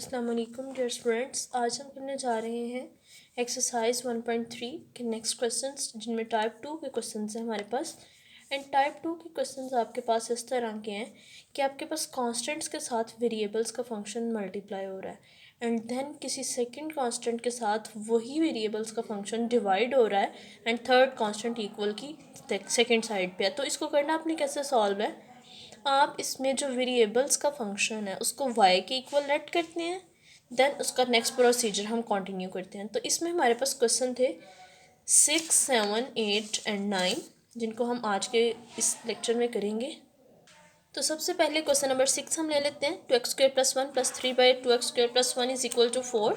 अस्सलाम वालेकुम dear students. आज हम करने जा रहे हैं एक्सरसाइज 1.3 के नेक्स्ट क्वेश्चंस, जिनमें टाइप 2 के क्वेश्चंस हैं हमारे पास। एंड टाइप 2 के क्वेश्चंस आपके पास इस तरह के हैं कि आपके पास कांस्टेंट्स के साथ वेरिएबल्स का फंक्शन मल्टीप्लाई हो रहा है एंड देन किसी सेकंड कांस्टेंट के साथ वही वेरिएबल्स का फंक्शन डिवाइड हो रहा है एंड थर्ड कांस्टेंट इक्वल की सेकंड साइड पे है। तो इसको करना आपने कैसे सॉल्व है, आप इसमें जो वेरिएबल्स का फंक्शन है उसको y के इक्वल लेट करते हैं, देन उसका नेक्स्ट प्रोसीजर हम कंटिन्यू करते हैं। तो इसमें हमारे पास क्वेश्चन थे 6, 7, 8 एंड 9, जिनको हम आज के इस लेक्चर में करेंगे। तो सबसे पहले क्वेश्चन नंबर 6 हम ले लेते हैं। 2x² + 1 + 3/2x² + 1 = 4।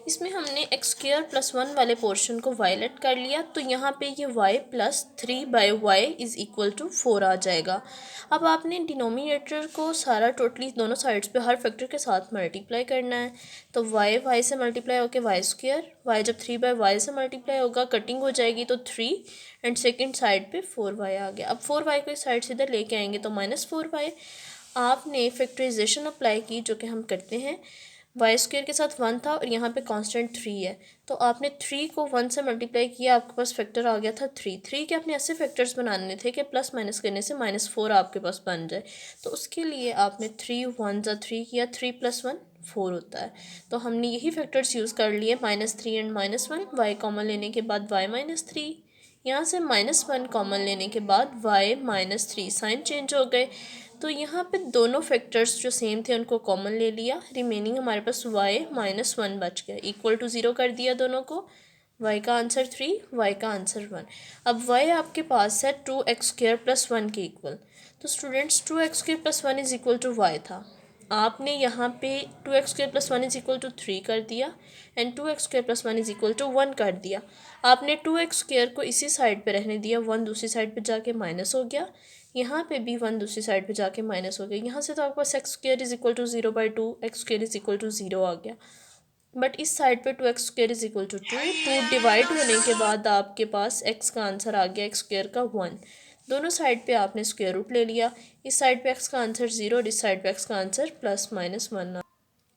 इसमें हमने x² + 1 वाले पोर्शन को वायलेट कर लिया, तो यहाँ पे ये y + 3/y = 4 आ जाएगा। अब आपने डिनोमिनेटर को सारा टोटली दोनों साइड्स पे हर फैक्टर के साथ मल्टीप्लाई करना है। तो y से मल्टीप्लाई होकर y², y जब 3/y से मल्टीप्लाई होगा कटिंग हो जाएगी तो 3 एंड सेकेंड साइड पे 4y आ गया। अब 4y को इस साइड से इधर लेके आएंगे तो -4y। आपने फैक्टराइजेशन अप्लाई की, जो कि हम करते हैं। y² के साथ 1 था और यहाँ पे कांस्टेंट 3 है, तो आपने 3 को 1 से मल्टीप्लाई किया, आपके पास फैक्टर आ गया था 3 के आपने ऐसे फैक्टर्स बनाने थे कि प्लस माइनस करने से -4 आपके पास बन जाए। तो उसके लिए आपने 3 1 + 3 किया, 3 + 1 4 होता है। तो हमने यही फैक्टर्स यूज़ कर लिए, -3 एंड -1, y कॉमन लेने के बाद y -3, यहाँ से -1 कॉमन लेने के बाद y -3, साइन चेंज हो गए। तो यहाँ पे दोनों फैक्टर्स जो सेम थे उनको कॉमन ले लिया, रिमेनिंग हमारे पास y -1 बच गया, इक्वल टू 0 कर दिया दोनों को। y का आंसर 3, y का आंसर 1। अब y आपके पास है 2x² + 1 के इक्वल। तो स्टूडेंट्स 2x² + 1 = y था। आपने यहाँ पे 2x² + 1 = 3 कर दिया एंड 2x² + 1 = 1 कर दिया। आपने 2x² को इसी साइड पे रहने दिया, 1 दूसरी साइड पे जाके माइनस हो गया, यहाँ पे भी 1 दूसरी साइड पे जाके माइनस हो गया। यहाँ से तो आपके पास x² = 0/2, x² = 0 आ गया। बट इस साइड पे 2x² = 2, 2 डिवाइड होने के बाद आपके पास x का आंसर आ गया x² का 1। दोनों साइड पे आपने स्क्वायर रूट ले लिया, इस साइड पे x का आंसर 0 और इस साइड पे x का answer +-1।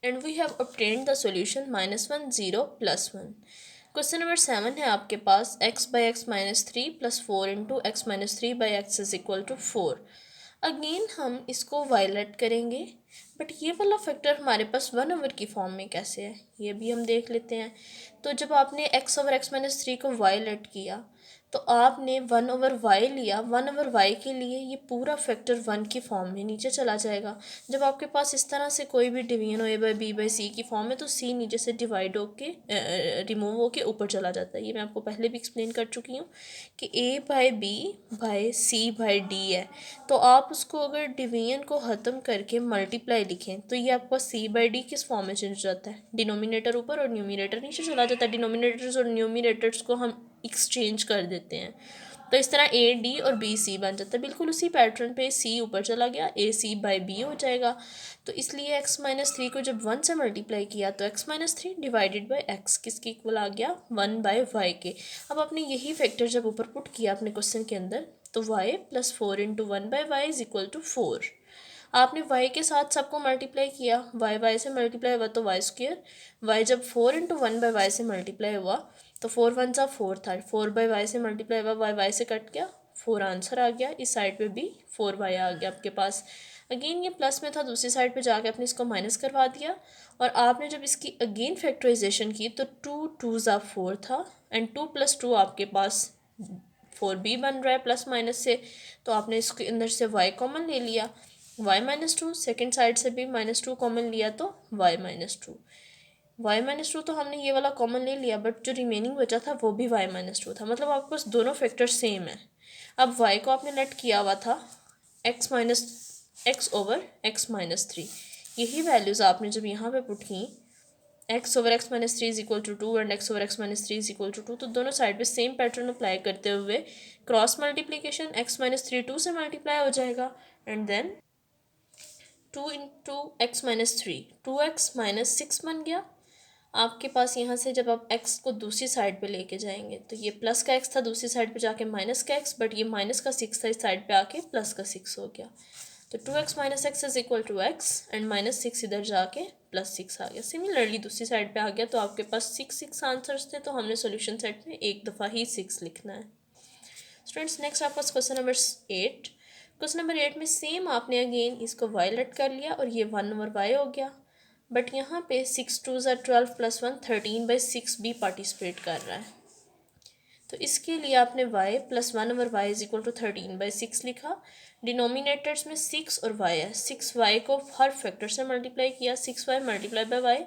And we have obtained the solution -1 0 +1। Question number 7 है आपके पास x/x - 3 + 4 × x - 3/x = 4। अगेन हम इसको वायलेट करेंगे, बट ये वाला फैक्टर हमारे पास 1/, की फॉर्म में कैसे है ये भी हम देख लेते हैं। तो जब आपने x/x - 3 को वायलेट किया तो आपने 1/y लिया, 1/y के लिए ये पूरा फैक्टर 1 की फॉर्म में नीचे चला जाएगा। जब आपके पास इस तरह से कोई भी डिवीजन हो a/b/c की फॉर्म में, तो c नीचे से डिवाइड होके रिमूव होके ऊपर चला जाता है। ये मैं आपको पहले भी एक्सप्लेन कर चुकी हूँ कि a/b/c/d है। तो आप उसको अगर डिवीजन को ख़त्म करके मल्टीप्लाई लिखें तो ये आपको c/d किस फॉर्म में चेंज हो जाता है, डिनोमिनेटर ऊपर और न्यूमिनेटर नीचे चला जाता है। डिनोमिनेटर्स और न्यूमिनेटर्स को हम एक्सचेंज कर देते हैं, तो इस तरह a/d और b/c बन जाता है। बिल्कुल उसी पैटर्न पे c ऊपर चला गया, ac/b हो जाएगा। तो इसलिए x - 3 को जब 1 से मल्टीप्लाई किया तो x - 3 / x किसके इक्वल आ गया, 1/y के। अब आपने यही फैक्टर जब ऊपर पुट किया अपने क्वेश्चन के अंदर, तो y + 4 × 1/y = 4। आपने y के साथ सबको मल्टीप्लाई किया, y से मल्टीप्लाई हुआ तो y², y जब 4 × 1/y से मल्टीप्लाई हुआ तो 4 1 = 4 था, 4/y से मल्टीप्लाई हुआ, y से कट गया, 4 आंसर आ गया। इस साइड पे भी 4y आ गया आपके पास। अगेन ये प्लस में था, दूसरी साइड पे जाके आपने इसको माइनस करवा दिया और आपने जब इसकी अगेन फैक्टराइजेशन की तो 2 2 = 4 था एंड 2 + 2 आपके पास 4b बन रहा है प्लस माइनस से। तो आपने इसके अंदर से y कॉमन ले लिया, y - 2, सेकेंड साइड से भी -2 कॉमन लिया तो y - 2। y - 2 तो हमने ये वाला कॉमन ले लिया, बट जो रिमेनिंग बचा था वो भी y - 2 था, मतलब आपके पास दोनों फैक्टर सेम है। अब y को आपने लेट किया हुआ था x/x - 3। यही वैल्यूज़ आपने जब यहाँ पे पुट की, x/x - 3 = 2 एंड x/x - 3 = 2, तो दोनों साइड पे सेम पैटर्न अप्लाई करते हुए क्रॉस मल्टीप्लिकेशन, x - 3 2 से मल्टीप्लाई हो जाएगा एंड देन 2 × x - 3, 2x - 6 बन गया आपके पास। यहाँ से जब आप x को दूसरी साइड पे लेके जाएंगे तो ये प्लस का x था, दूसरी साइड पे जाके माइनस का x, बट ये -6 था, इस साइड पे आके +6 हो गया। तो 2x minus x is equal to x and minus six इधर जाके प्लस सिक्स आ गया। सिमिलरली दूसरी साइड पे आ गया, तो आपके पास सिक्स आंसर्स थे, तो हमने सोल्यूशन सेट में एक दफ़ा ही 6 लिखना है। स्टूडेंट्स नेक्स्ट आपका क्वेश्चन नंबर 8। क्वेश्चन नंबर 8 में सेम आपने अगेन इसको y लेट कर लिया और ये 1/y हो गया, बट यहाँ पे 6 2 ज़ा 12 प्लस 1 13/6 भी पार्टिसिपेट कर रहा है। तो इसके लिए आपने y plus 1/y is equal to 13/6 लिखा। डिनोमिनेटर्स में 6 और y है, 6y को हर फैक्टर से मल्टीप्लाई किया, 6y multiply by y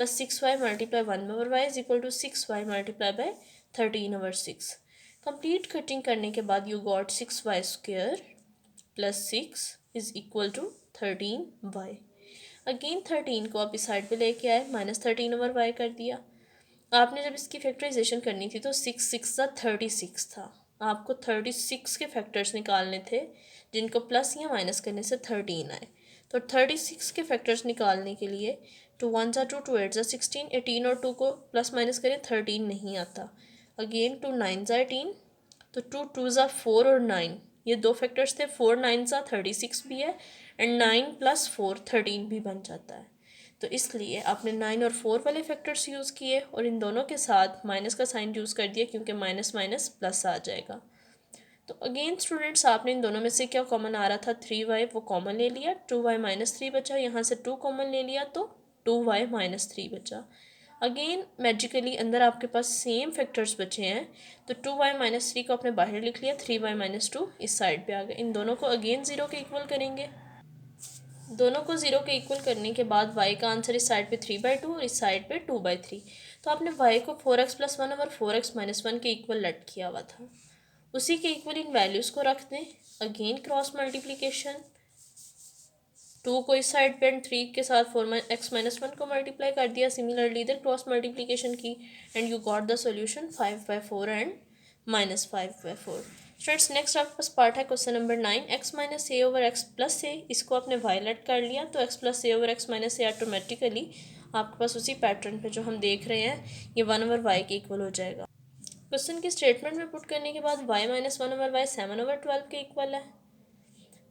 plus 6y multiply 1/y is equal to 6y multiply by 13/6। Complete cutting करने के बाद you got 6y square plus 6 is equal to 13y। Again 13 को आप इस साइड पे लेके आए, माइनस 13/y कर दिया। आपने जब इसकी फैक्टराइजेशन करनी थी तो 6 सा 36 था, आपको 36 के फैक्टर्स निकालने थे जिनको प्लस या माइनस करने से 13 आए। तो 36 के फैक्टर्स निकालने के लिए 2 1 ज़ा 2 2 8 ज़ा 16, 18 और 2 को प्लस माइनस करें 13 नहीं आता। अगेन 2 9 ज़ा 18, तो 2 2 ज़ा 4 और 9, ये दो फैक्टर्स थे, 4 9 ज़ा 36 भी है एंड 9 प्लस 4 13 भी बन जाता है। तो इसलिए आपने 9 और 4 वाले फैक्टर्स यूज़ किए और इन दोनों के साथ माइनस का साइन यूज़ कर दिया, क्योंकि माइनस माइनस प्लस आ जाएगा। तो अगेन स्टूडेंट्स आपने इन दोनों में से क्या कॉमन आ रहा था, 3y वो कॉमन ले लिया, 2y माइनस 3 बचा, यहाँ से 2 कॉमन ले लिया तो 2y माइनस 3 बचा। अगेन मैजिकली अंदर आपके पास सेम फैक्टर्स बचे हैं, तो 2y माइनस 3 को आपने बाहर लिख लिया, 3y माइनस 2 इस साइड पे आ गए। इन दोनों को अगेन ज़ीरो के इक्वल करेंगे। दोनों को ज़ीरो के इक्वल करने के बाद y का आंसर इस साइड पे 3/2 और इस साइड पे 2/3। तो आपने y को 4x प्लस 1 और 4x माइनस 1 के इक्वल लेट किया हुआ था, उसी के इक्वल इन वैल्यूज़ को रख दें। अगेन क्रॉस मल्टीप्लिकेशन, 2 को इस साइड पे एंड 3 के साथ 4x माइनस 1 को मल्टीप्लाई कर दिया। सिमिलरली इधर क्रॉस मल्टीप्लिकेशन की and you got the solution 5/4 and minus 5/4। Students next आपके पास पार्ट है क्वेश्चन नंबर 9, x माइनस ए ओवर एक्स प्लस ए। इसको आपने वायलेट कर लिया, तो x प्लस ए ओवर एक्स माइनस ए ऑटोमेटिकली आपके पास उसी पैटर्न पे जो हम देख रहे हैं ये 1/y के इक्वल हो जाएगा। क्वेश्चन की स्टेटमेंट में पुट करने के बाद y माइनस 1/y 7/12 के इक्वल है।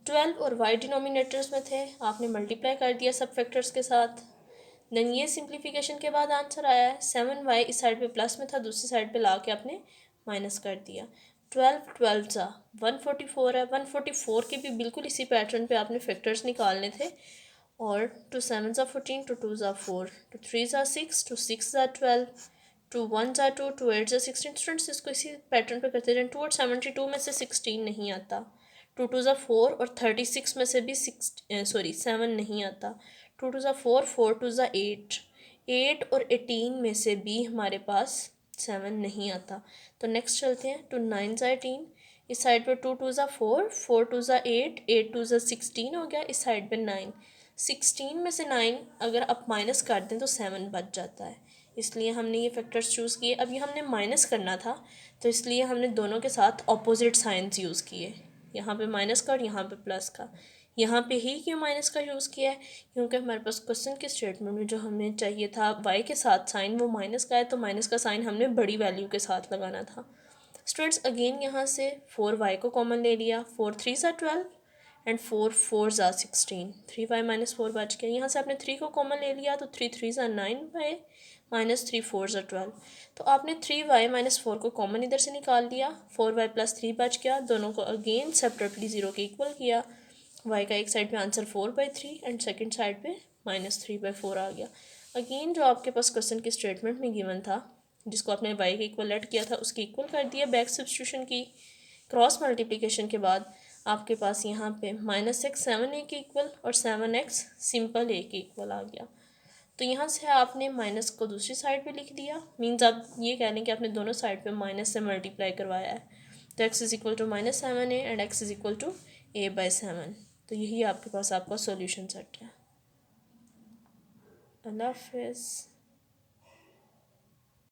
12 और y डिनोमिनेटर्स में थे, आपने मल्टीप्लाई कर दिया सब फैक्टर्स के साथ। देन ये सिंप्लीफिकेशन के बाद आंसर आया है 7y इस साइड पे प्लस में था, दूसरी साइड पे ला के आपने माइनस कर दिया। 12 12 सा 144 है, 144 के भी बिल्कुल इसी पैटर्न पे आपने फैक्टर्स निकालने थे। और 2 7 ज़ा 14, 2 2 ज़ा 4, 2 3 ज़ा 6, 2 6 ज़ा 12, 2 1 ज़ा 2, 2 8 ज़ा 16। स्टूडेंट्स इसको इसी पैटर्न पे करते रहें। 2 और 72 में से 16 नहीं आता, 2 2 ज़ा 4 और 36 में से भी 7 नहीं आता, 2 2 ज़ा 4, 4 2 ज़ा 8, 8 और 18 में से भी हमारे पास 7 नहीं आता। तो नेक्स्ट चलते हैं, 2 9 ज़ा 18, इस साइड पे 2 2 ज़ा 4, 4 2 ज़ा 8, 8 2 ज़ा 16 हो गया, इस साइड पे 9, 16 में से 9 अगर आप माइनस कर दें तो 7 बच जाता है, इसलिए हमने ये फैक्टर्स चूज़ किए। अब ये हमने माइनस करना था, तो इसलिए हमने दोनों के साथ ऑपोजिट साइंस यूज़ किए, यहाँ पे माइनस का और यहाँ पे प्लस का। यहाँ पे ही क्यों माइनस का यूज़ किया है, क्योंकि हमारे पास क्वेश्चन के स्टेटमेंट में जो हमें चाहिए था y के साथ साइन वो माइनस का है, तो माइनस का साइन हमने बड़ी वैल्यू के साथ लगाना था। स्टूडेंट्स अगेन यहाँ से 4y को कॉमन ले लिया, 4 3 ज़ा 12 एंड 4 4 ज़ा 16, 3y माइनस 4 बच गया। यहाँ से आपने 3 को कॉमन ले लिया, तो 3 3 ज़ा 9y माइनस 3 4 ज़ा 12। तो आपने 3y माइनस 4 को कॉमन इधर से निकाल दिया, 4y प्लस 3 बच गया। दोनों को अगेन सेपरेटली ज़ीरो के इक्वल किया, y का एक साइड पे आंसर 4/3 एंड सेकंड साइड पे माइनस 3/4 आ गया। अगेन जो आपके पास क्वेश्चन के स्टेटमेंट में गिवन था, जिसको आपने y के इक्वल लेट किया था, उसके इक्वल कर दिया। बैक सब्स्टिट्यूशन की, क्रॉस मल्टीप्लिकेशन के बाद आपके पास यहाँ पे -x 7a के इक्वल और 7x सिंपल a के इक्वल आ गया। तो यहाँ से आपने माइनस को दूसरी साइड पे लिख दिया, मीन्स आप ये कह लें कि आपने दोनों साइड पे माइनस से मल्टीप्लाई करवाया है। तो x is equal to -7a and x is equal to a/7। तो यही आपके पास आपका सॉल्यूशन सेट है। अल्लाह हाफिज़।